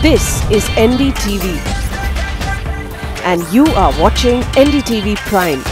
This is NDTV and you are watching NDTV Prime.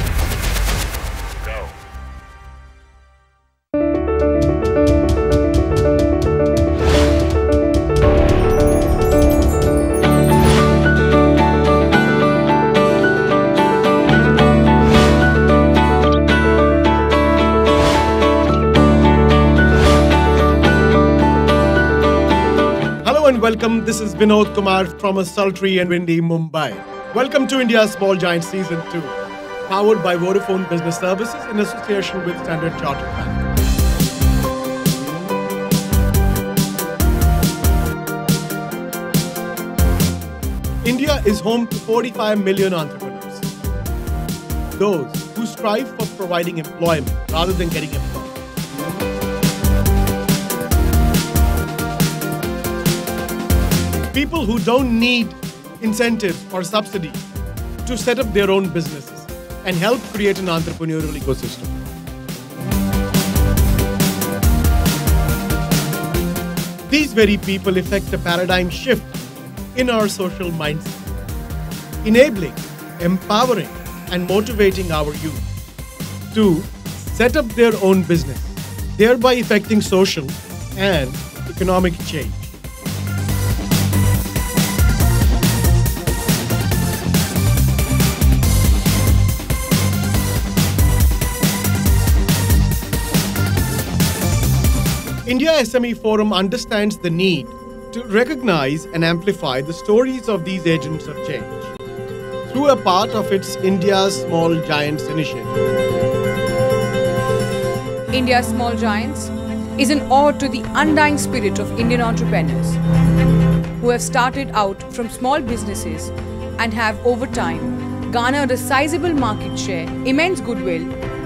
And welcome. This is Vinod Kumar from a sultry and windy Mumbai. Welcome to India's Small Giants Season 2, powered by Vodafone Business Services in association with Standard Chartered Bank. India is home to 45 million entrepreneurs, those who strive for providing employment rather than getting employed. People who don't need incentives or subsidies to set up their own businesses and help create an entrepreneurial ecosystem. These very people effect a paradigm shift in our social mindset, enabling, empowering, and motivating our youth to set up their own business, thereby effecting social and economic change. India SME Forum understands the need to recognize and amplify the stories of these agents of change through a part of its India's Small Giants initiative. India's Small Giants is an ode to the undying spirit of Indian entrepreneurs who have started out from small businesses and have over time garnered a sizable market share, immense goodwill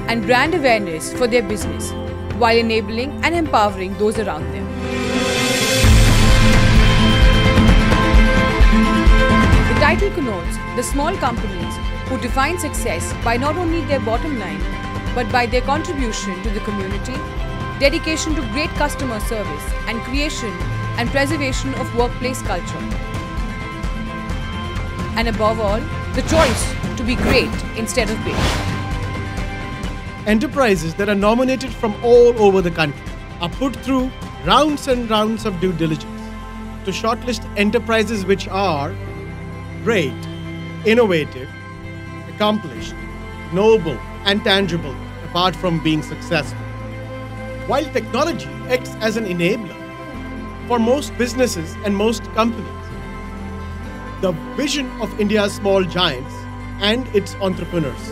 and brand awareness for their business, while enabling and empowering those around them. The title connotes the small companies who define success by not only their bottom line, but by their contribution to the community, dedication to great customer service, and creation and preservation of workplace culture. And above all, the choice to be great instead of big. Enterprises that are nominated from all over the country are put through rounds and rounds of due diligence to shortlist enterprises which are great, innovative, accomplished, noble, and tangible apart from being successful. While technology acts as an enabler for most businesses and most companies, the vision of India's Small Giants and its entrepreneurs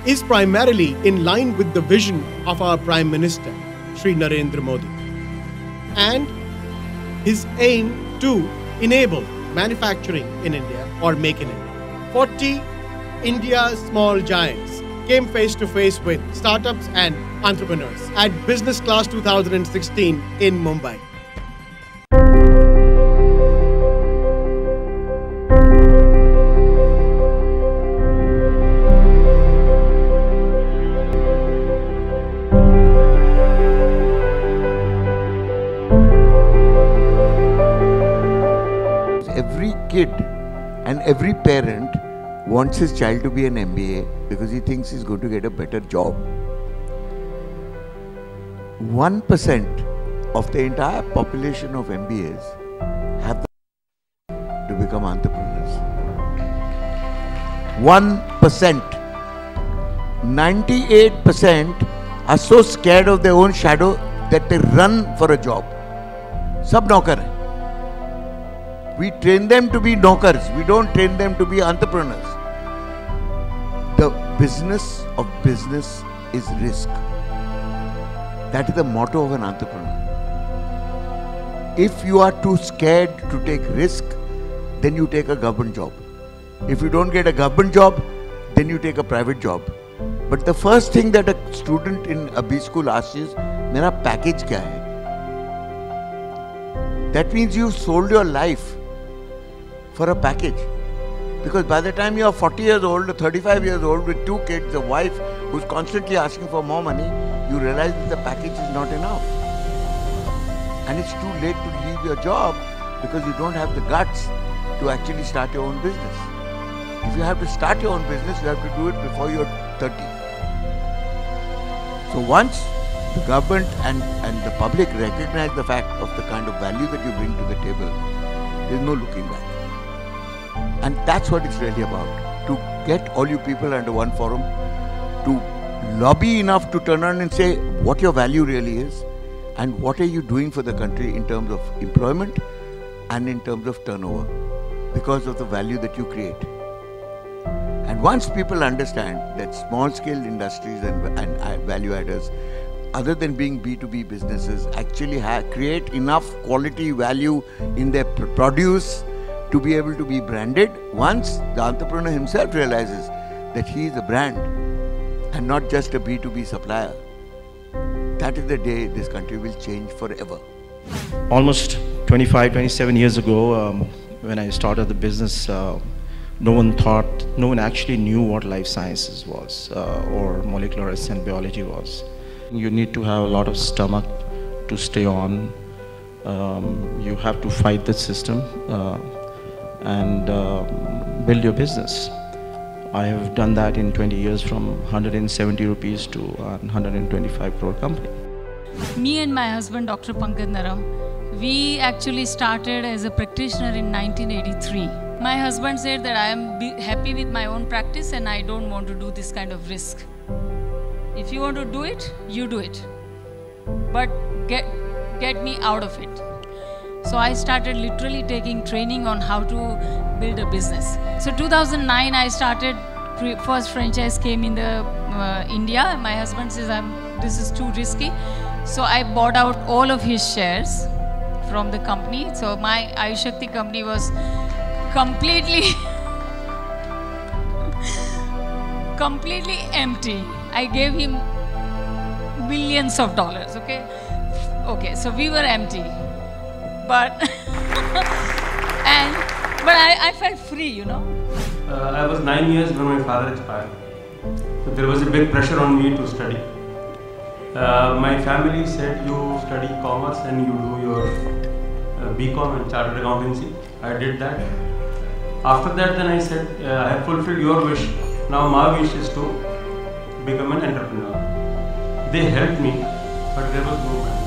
is primarily in line with the vision of our Prime Minister, Shri Narendra Modi, and his aim to enable manufacturing in India or make in India. 40 India's Small Giants came face to face with startups and entrepreneurs at Business Class 2016 in Mumbai. Every kid and every parent wants his child to be an MBA because he thinks he's going to get a better job. 1% of the entire population of MBAs have the to become entrepreneurs. 1%. 98% are so scared of their own shadow that they run for a job. Sab naukar hai. We train them to be knockers. We don't train them to be entrepreneurs. The business of business is risk. That is the motto of an entrepreneur. If you are too scared to take risk, then you take a government job. If you don't get a government job, then you take a private job. But the first thing that a student in a B school asks is, "Mera package kya hai?" That means you've sold your life for a package. Because by the time you are 40 years old or 35 years old with 2 kids, a wife who's constantly asking for more money, you realize that the package is not enough. And it's too late to leave your job because you don't have the guts to actually start your own business. If you have to start your own business, you have to do it before you're 30. So once the government and the public recognize the fact of the kind of value that you bring to the table, there's no looking back. And that's what it's really about. To get all you people under one forum, to lobby enough to turn around and say what your value really is and what are you doing for the country in terms of employment and in terms of turnover because of the value that you create. And once people understand that small-scale industries and value adders, other than being B2B businesses, actually create enough quality value in their produce to be able to be branded, once the entrepreneur himself realizes that he is a brand and not just a B2B supplier, that is the day this country will change forever. Almost 25, 27 years ago, when I started the business, no one actually knew what life sciences was or molecular and biology was. You need to have a lot of stomach to stay on. You have to fight the system and build your business. I have done that in 20 years from 170 rupees to 125 crore company. Me and my husband, Dr. Pankaj Naram, we actually started as a practitioner in 1983. My husband said that I am happy with my own practice and I don't want to do this kind of risk. If you want to do it, you do it. But get me out of it. So I started literally taking training on how to build a business. So 2009 I started, first franchise came in the India. My husband says this is too risky. So I bought out all of his shares from the company. So my Ayush Shakti company was completely empty. I gave him millions of dollars, okay? Okay, so we were empty. But I felt free, you know. I was 9 years when my father expired. So there was a big pressure on me to study. My family said you study commerce and you do your BCom and chartered accountancy. I did that. After that, then I said, I have fulfilled your wish. Now my wish is to become an entrepreneur. They helped me, but there was no money.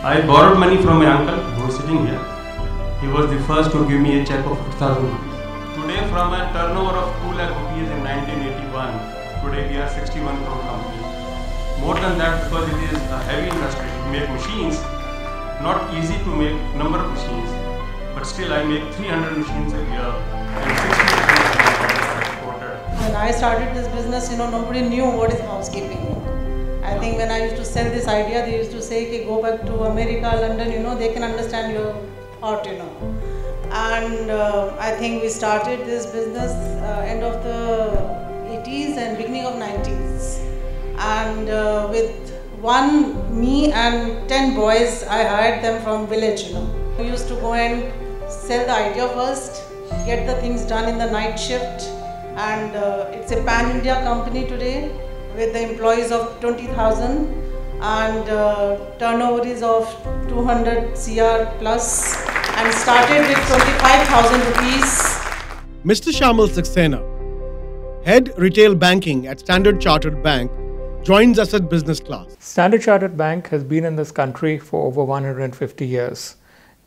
I borrowed money from my uncle who is sitting here. He was the first to give me a check of 50,000 rupees. Today, from a turnover of 2 lakh rupees in 1981, today we are 61 crore company. More than that, because it is a heavy industry to make machines, not easy to make number of machines, but still I make 300 machines a year and 60% exported. When I started this business, nobody knew what is housekeeping. I think when I used to sell this idea, they used to say, okay, go back to America, London, they can understand your thought, And I think we started this business end of the 80s and beginning of 90s. And with me and 10 boys, I hired them from village, We used to go and sell the idea first, get the things done in the night shift. And it's a pan-India company today, with the employees of 20,000 and turnover is of 200 CR plus and started with 25,000 rupees. Mr. Shamal Saxena, Head Retail Banking at Standard Chartered Bank, joins us at business class. Standard Chartered Bank has been in this country for over 150 years.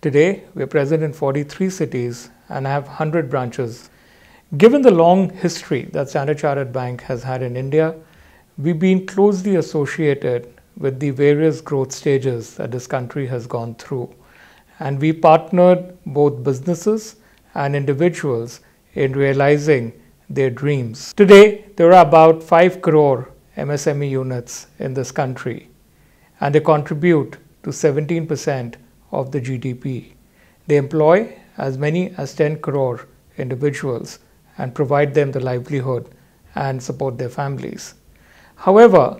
Today, we are present in 43 cities and have 100 branches. Given the long history that Standard Chartered Bank has had in India, we've been closely associated with the various growth stages that this country has gone through. And we partnered both businesses and individuals in realizing their dreams. Today, there are about 5 crore MSME units in this country, and they contribute to 17% of the GDP. They employ as many as 10 crore individuals and provide them the livelihood and support their families. However,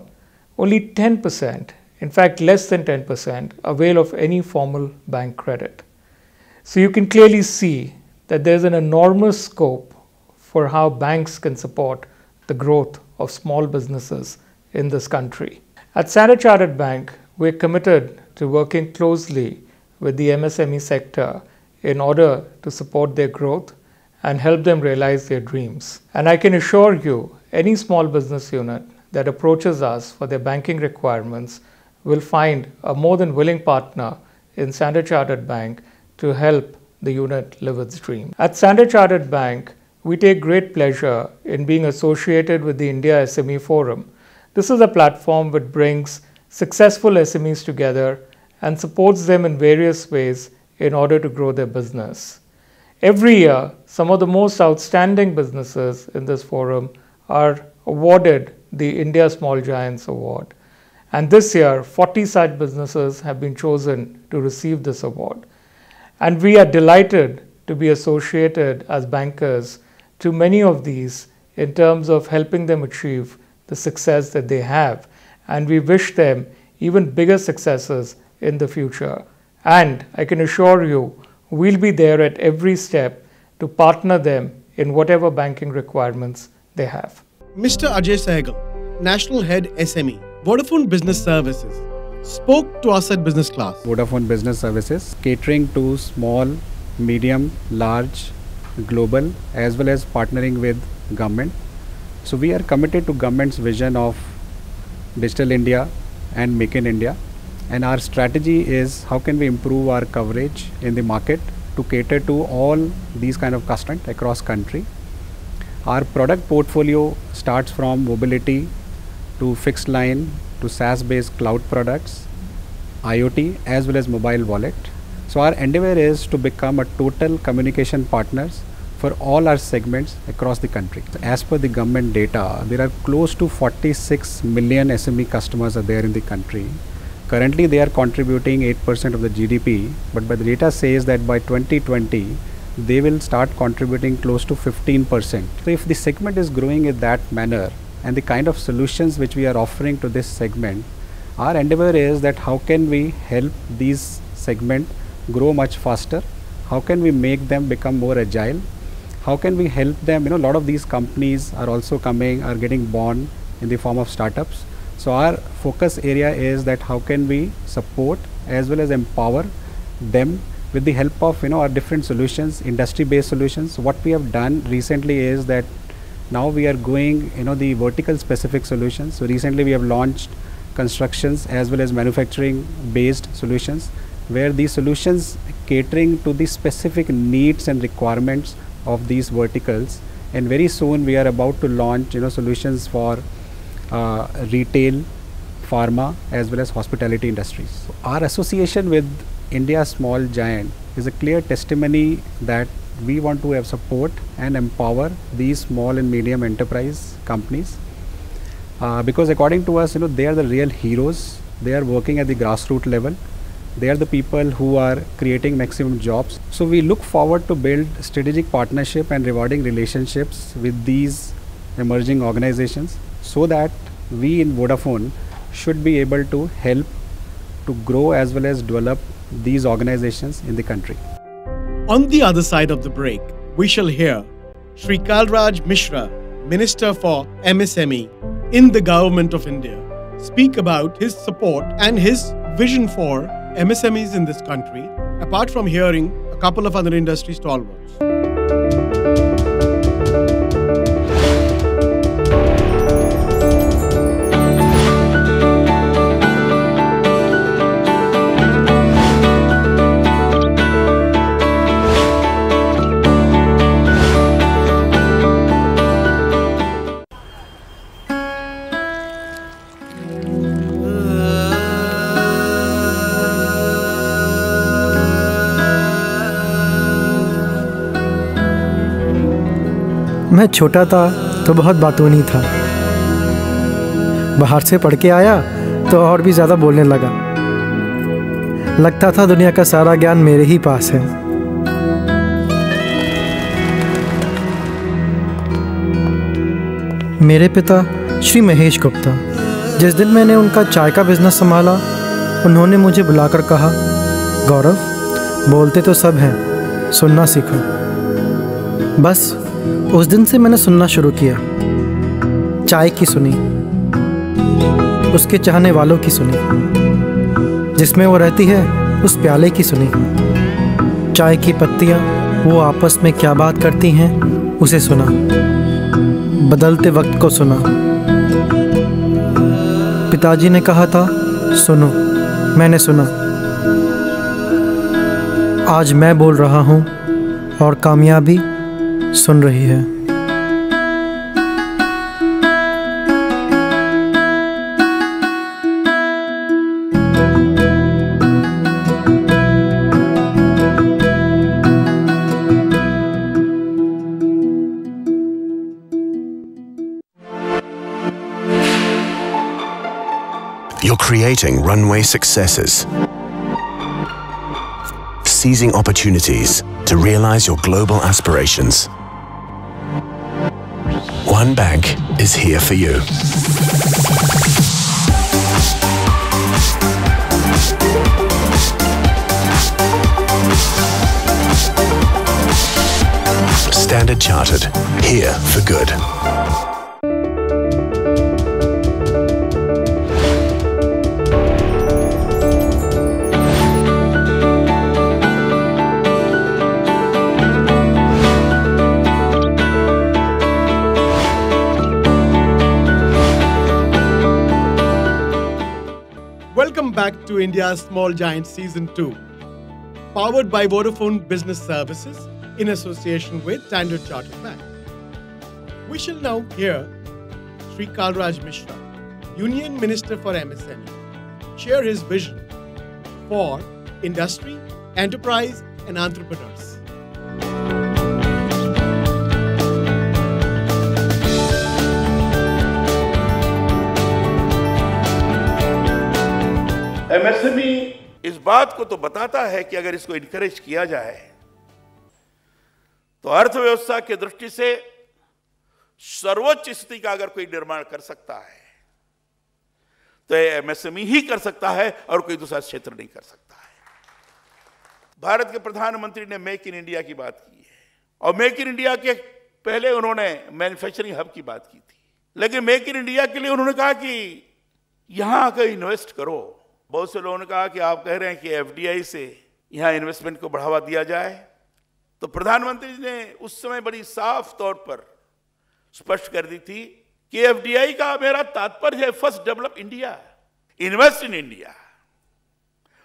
only 10%, in fact less than 10%, avail of any formal bank credit. So you can clearly see that there's an enormous scope for how banks can support the growth of small businesses in this country. At Standard Chartered Bank, we're committed to working closely with the MSME sector in order to support their growth and help them realize their dreams. And I can assure you, any small business unit that approaches us for their banking requirements will find a more than willing partner in Standard Chartered Bank to help the unit live its dream. At Standard Chartered Bank, we take great pleasure in being associated with the India SME Forum. This is a platform which brings successful SMEs together and supports them in various ways in order to grow their business. Every year, some of the most outstanding businesses in this forum are awarded the India Small Giants Award. And this year, 40 such businesses have been chosen to receive this award. And we are delighted to be associated as bankers to many of these in terms of helping them achieve the success that they have. And we wish them even bigger successes in the future. And I can assure you, we'll be there at every step to partner them in whatever banking requirements they have. Mr. Ajay Sehgal, National Head SME, Vodafone Business Services, spoke to us at business class. Vodafone Business Services, catering to small, medium, large, global, as well as partnering with government. So we are committed to government's vision of Digital India and Make in India. And our strategy is how can we improve our coverage in the market to cater to all these kind of customers across country. Our product portfolio starts from mobility to fixed line to SaaS-based cloud products, IoT as well as mobile wallet. So our endeavor is to become a total communication partners for all our segments across the country. As per the government data, there are close to 46 million SME customers are there in the country. Currently, they are contributing 8% of the GDP, but the data says that by 2020, they will start contributing close to 15%. So if the segment is growing in that manner, and the kind of solutions which we are offering to this segment, our endeavor is that how can we help these segment grow much faster? How can we make them become more agile? How can we help them? A lot of these companies are also getting born in the form of startups. So our focus area is that how can we support as well as empower them with the help of our different solutions, industry-based solutions. What we have done recently is that now we are going the vertical specific solutions. So recently we have launched constructions as well as manufacturing based solutions, where these solutions catering to the specific needs and requirements of these verticals. And very soon we are about to launch solutions for retail, pharma as well as hospitality industries. So our association with India Small Giant is a clear testimony that we want to have support and empower these small and medium enterprise companies because according to us, they are the real heroes. They are working at the grassroots level. They are the people who are creating maximum jobs. So we look forward to build strategic partnership and rewarding relationships with these emerging organizations so that we in Vodafone should be able to help to grow as well as develop these organizations in the country. On the other side of the break, we shall hear Shri Kalraj Mishra, Minister for MSME in the Government of India, speak about his support and his vision for MSMEs in this country, apart from hearing a couple of other industry stalwarts. मैं छोटा था तो बहुत बातूनी था, बाहर से पढ़ के आया तो और भी ज़्यादा बोलने लगा। लगता था दुनिया का सारा ज्ञान मेरे ही पास है। मेरे पिता श्री महेश गुप्ता, जिस दिन मैंने उनका चाय का बिजनेस संभाला, उन्होंने मुझे बुलाकर कहा, गौरव, बोलते तो सब हैं, सुनना सीखो। बस उस दिन से मैंने सुनना शुरू किया। चाय की सुनी, उसके चाहने वालों की सुनी, जिसमें वो रहती है उस प्याले की सुनी। चाय की पत्तियाँ वो आपस में क्या बात करती हैं उसे सुना। बदलते वक्त को सुना। पिताजी ने कहा था सुनो, मैंने सुना। आज मैं बोल रहा हूँ और कामयाबी सुन रही है। You're creating runway successes, seizing opportunities to realize your global aspirations. One Bank is here for you. Standard Chartered, here for good. Welcome back to India's Small Giants Season 2, powered by Vodafone Business Services in association with Standard Chartered Bank. We shall now hear Sri Kalraj Mishra, Union Minister for MSME, share his vision for industry, enterprise and entrepreneurs. MSME इस बात को तो बताता है कि अगर इसको encourage किया जाए तो अर्थव्यवस्था की दृष्टि से सर्वोच्च स्थिति का अगर कोई निर्माण कर सकता है तो एमएसएमई ही कर सकता है और कोई दूसरा क्षेत्र नहीं कर सकता है। भारत के प्रधानमंत्री ने मेक इन इंडिया की बात की है और मेक इन इंडिया के पहले उन्होंने मैन्युफैक्चरिंग हब की बात की थी, लेकिन मेक इन इंडिया के लिए उन्होंने कहा कि यहां आकर इन्वेस्ट करो। बहुत से लोगों ने कहा कि आप कह रहे हैं कि एफडीआई से यहां इन्वेस्टमेंट को बढ़ावा दिया जाए, तो प्रधानमंत्री ने उस समय बड़ी साफ तौर पर स्पष्ट कर दी थी कि एफडीआई का मेरा तात्पर्य है first develop India, invest in India,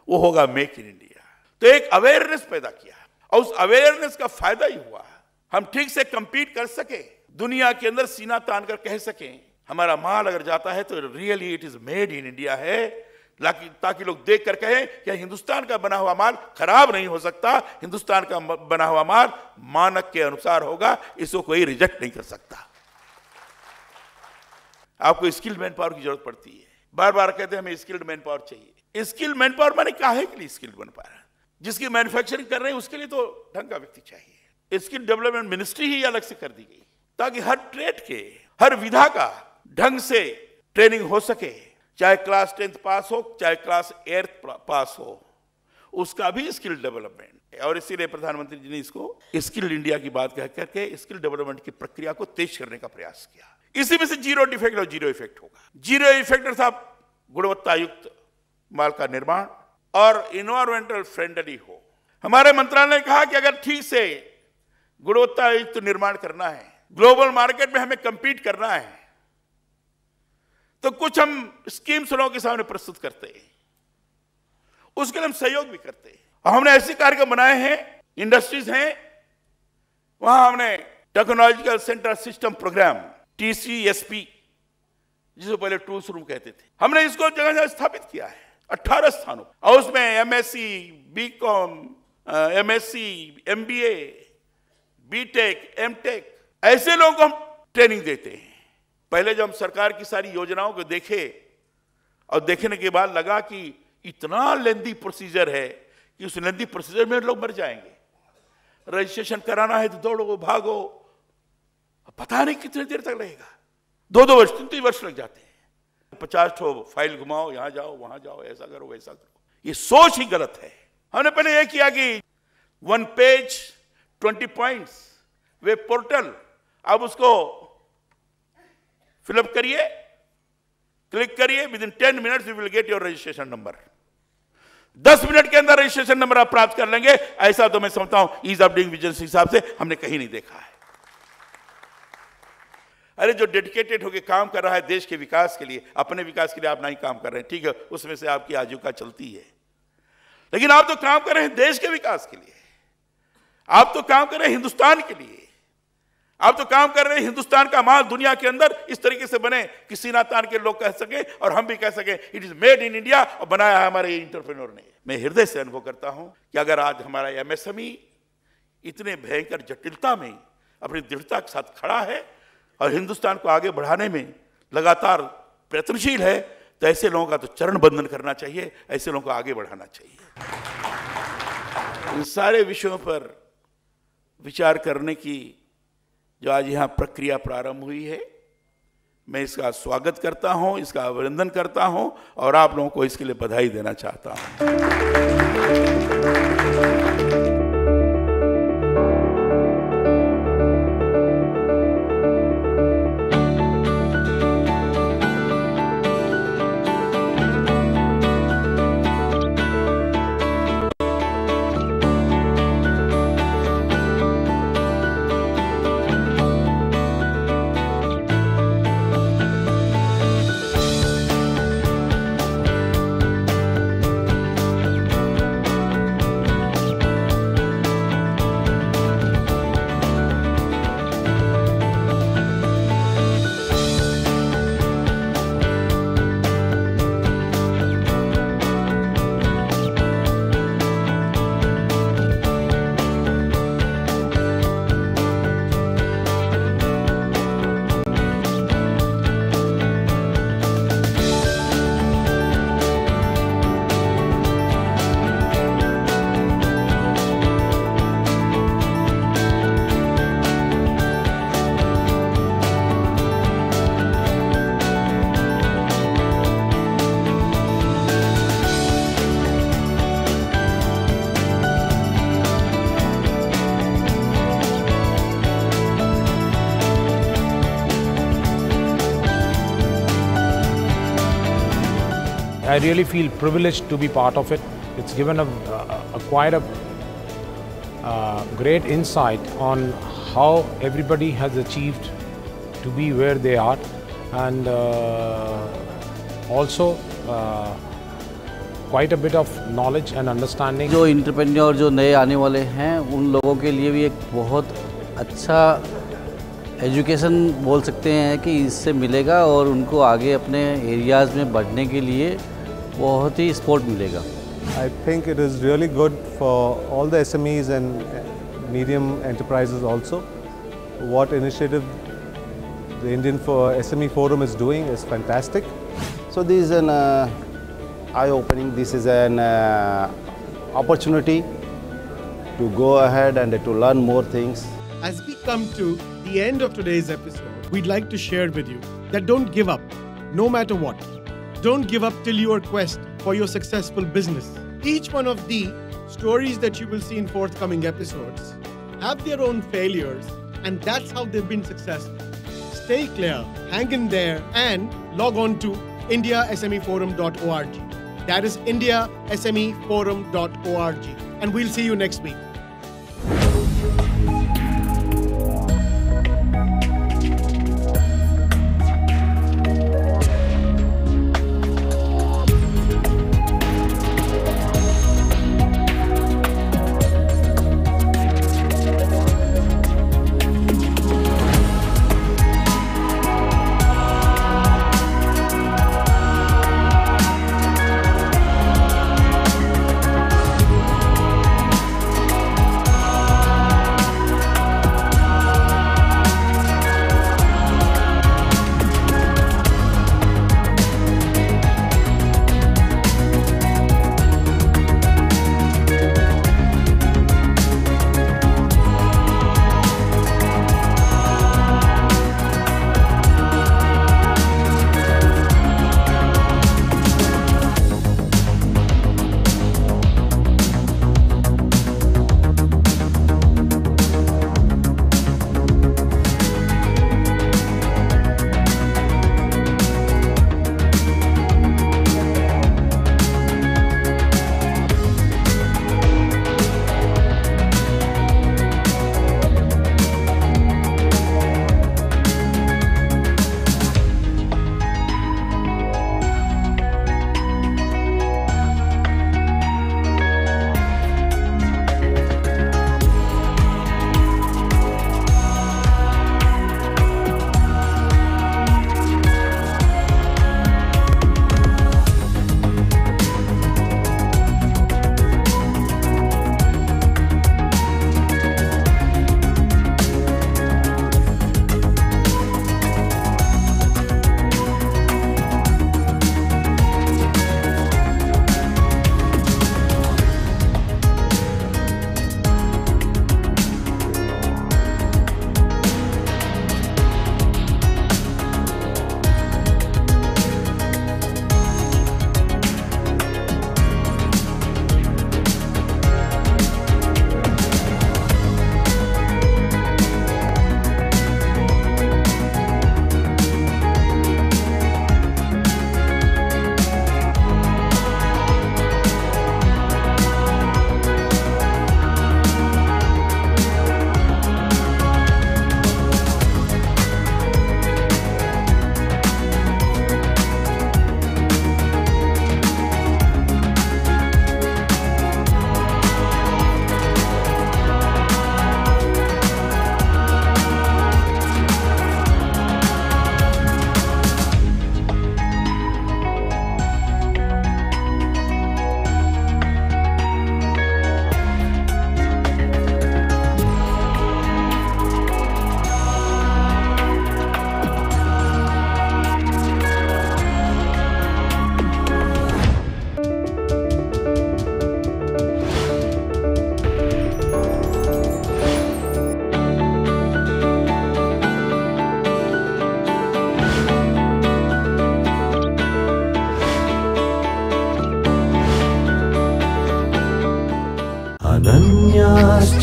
वो होगा मेक इन इंडिया। तो एक अवेयरनेस पैदा किया और उस अवेयरनेस का फायदा ही हुआ हम ठीक से कंपीट कर सके, दुनिया के अंदर सीना तान कर कह सकें हमारा माल अगर जाता है तो really it is made in India है, ताकि लोग देख कर कहें कि हिंदुस्तान का बना हुआ माल खराब नहीं हो सकता, हिंदुस्तान का बना हुआ माल मानक के अनुसार होगा, इसको कोई रिजेक्ट नहीं कर सकता। आपको स्किल्ड मैन पावर की जरूरत पड़ती है, बार बार कहते हैं हमें स्किल्ड मैन पावर चाहिए। स्किल्ड मैन पावर माने काहे के लिए स्किल्ड मैन पावर? जिसकी मैन्युफैक्चरिंग कर रहे हैं उसके लिए तो ढंग का व्यक्ति चाहिए। स्किल डेवलपमेंट मिनिस्ट्री ही अलग से कर दी गई ताकि हर ट्रेड के हर विधा का ढंग से ट्रेनिंग हो सके, चाहे क्लास 10th पास हो चाहे क्लास 8th पास हो, उसका भी स्किल डेवलपमेंट है। और इसीलिए प्रधानमंत्री जी ने इसको स्किल इंडिया की बात कह करके स्किल डेवलपमेंट की प्रक्रिया को तेज करने का प्रयास किया। इसी में से जीरो डिफेक्ट और जीरो इफेक्ट होगा। जीरो इफेक्ट अर्थात गुणवत्ता युक्त माल का निर्माण और इन्वायरमेंटल फ्रेंडली हो। हमारे मंत्रालय ने कहा कि अगर ठीक से गुणवत्ता युक्त निर्माण करना है, ग्लोबल मार्केट में हमें कंपीट करना है, तो कुछ हम स्कीम्स लोगों के सामने प्रस्तुत करते हैं, उसके लिए हम सहयोग भी करते हैं। और हमने ऐसे कार्यक्रम बनाए हैं, इंडस्ट्रीज हैं, वहां हमने technological centre system program TCSP, जिसे पहले टूल्स रूम कहते थे, हमने इसको जगह जगह स्थापित किया है 18 स्थानों, और उसमें MSc, BCom, MSc, MBA, BTech, MTech ऐसे लोगों को हम ट्रेनिंग देते हैं। पहले जब हम सरकार की सारी योजनाओं को देखे और देखने के बाद लगा कि इतना लेंदी प्रोसीजर है कि उस लेंदी प्रोसीजर में लोग मर जाएंगे। रजिस्ट्रेशन कराना है तो दौड़ो भागो, पता नहीं कितनी देर तक लगेगा, 2-2 वर्ष 3-3 वर्ष लग जाते हैं। 50 ठो फाइल घुमाओ, यहां जाओ वहां जाओ, ऐसा करो वैसा करो, ये सोच ही गलत है। हमने पहले यह किया कि 1 पेज 20 पॉइंट्स वेब पोर्टल, अब उसको फिलअप करिए, क्लिक करिए, with in 10 minutes you will get your registration number. 10 minute के अंदर रजिस्ट्रेशन नंबर आप प्राप्त कर लेंगे। ऐसा तो मैं समझता हूं ईज ऑफ डूइंग बिजनेस के हिसाब से हमने कहीं नहीं देखा है। अरे जो डेडिकेटेड होकर काम कर रहा है देश के विकास के लिए, अपने विकास के लिए आप नहीं काम कर रहे हैं, ठीक है, उसमें से आपकी आजीविका चलती है, लेकिन आप तो काम कर रहे हैं देश के विकास के लिए, आप तो काम कर रहे हैं हिंदुस्तान के लिए, आप तो काम कर रहे हैं हिंदुस्तान का माल दुनिया के अंदर इस तरीके से बने कि सीना तान के लोग कह सके और हम भी कह सके it is made in India, और बनाया है हमारे एंटरप्रेन्योर ने। मैं हृदय से अनुभव करता हूं कि अगर आज हमारा एमएसएमई इतने भयंकर जटिलता में अपनी दृढ़ता के साथ खड़ा है और हिंदुस्तान को आगे बढ़ाने में लगातार प्रयत्नशील है, तो ऐसे लोगों का तो चरण बंधन करना चाहिए, ऐसे लोगों को आगे बढ़ाना चाहिए। इन सारे विषयों पर विचार करने की जो आज यहाँ प्रक्रिया प्रारंभ हुई है, मैं इसका स्वागत करता हूँ, इसका अभिनंदन करता हूँ और आप लोगों को इसके लिए बधाई देना चाहता हूँ। I really feel privileged to be part of it. It's given quite a great insight on how everybody has achieved to be where they are, and also quite a bit of knowledge and understanding. जो entrepreneur जो नए आने वाले हैं उन लोगों के लिए भी एक बहुत अच्छा एजुकेशन बोल सकते हैं कि इससे मिलेगा और उनको आगे अपने एरियाज़ में बढ़ने के लिए बहुत ही सपोर्ट मिलेगा। I think it is really good for all the SMEs and medium enterprises also. What initiative the Indian SME Forum is doing is fantastic. So this is an eye-opening, this is an opportunity to go ahead and to learn more things. As we come to the end of today's episode, we'd like to share with you that don't give up, no matter what. Don't give up till your quest for your successful business. Each one of the stories that you will see in forthcoming episodes have their own failures, and that's how they've been successful. Stay clear, hang in there, and log on to indiasmeforum.org. That is indiasmeforum.org. And we'll see you next week.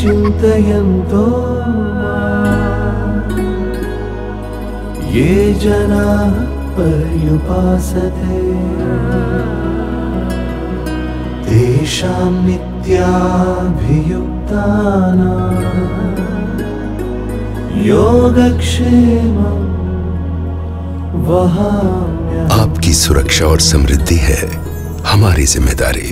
चिन्तयन्तो ये जनाः पर्युपासते तेषां नित्याभियुक्तानां योगक्षेमं वहाम्यहम्। आपकी सुरक्षा और समृद्धि है हमारी जिम्मेदारी।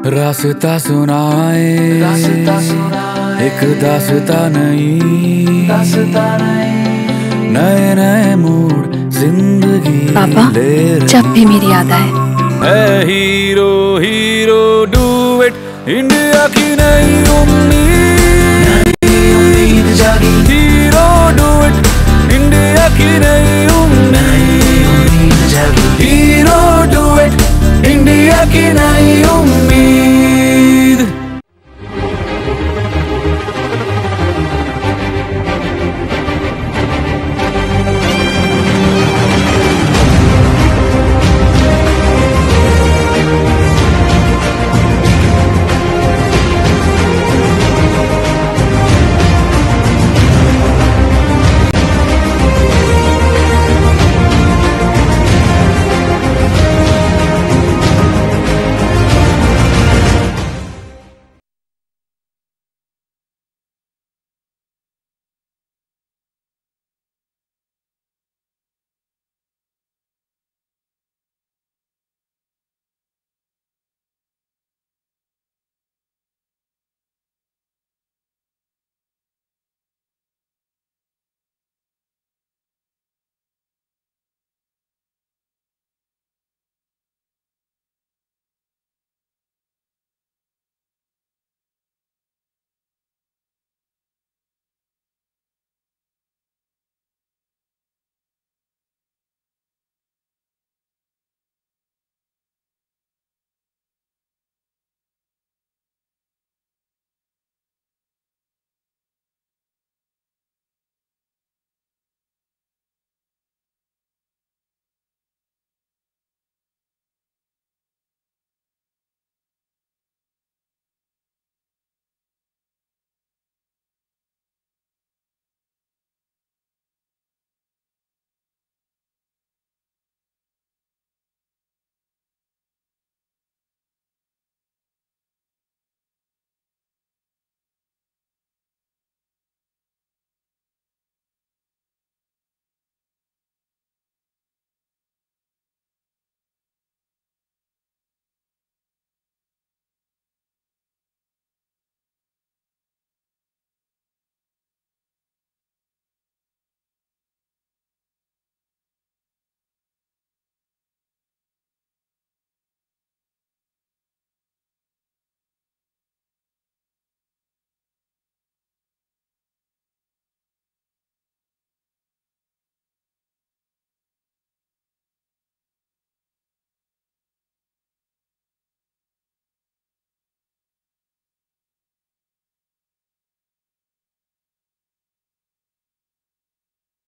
रास्ता सुनाए एक दास्तां नई, नए नए मोड़ जिंदगी पापा, ले जब भी मेरी याद आए hero hero do it, India की नई उम्मीद।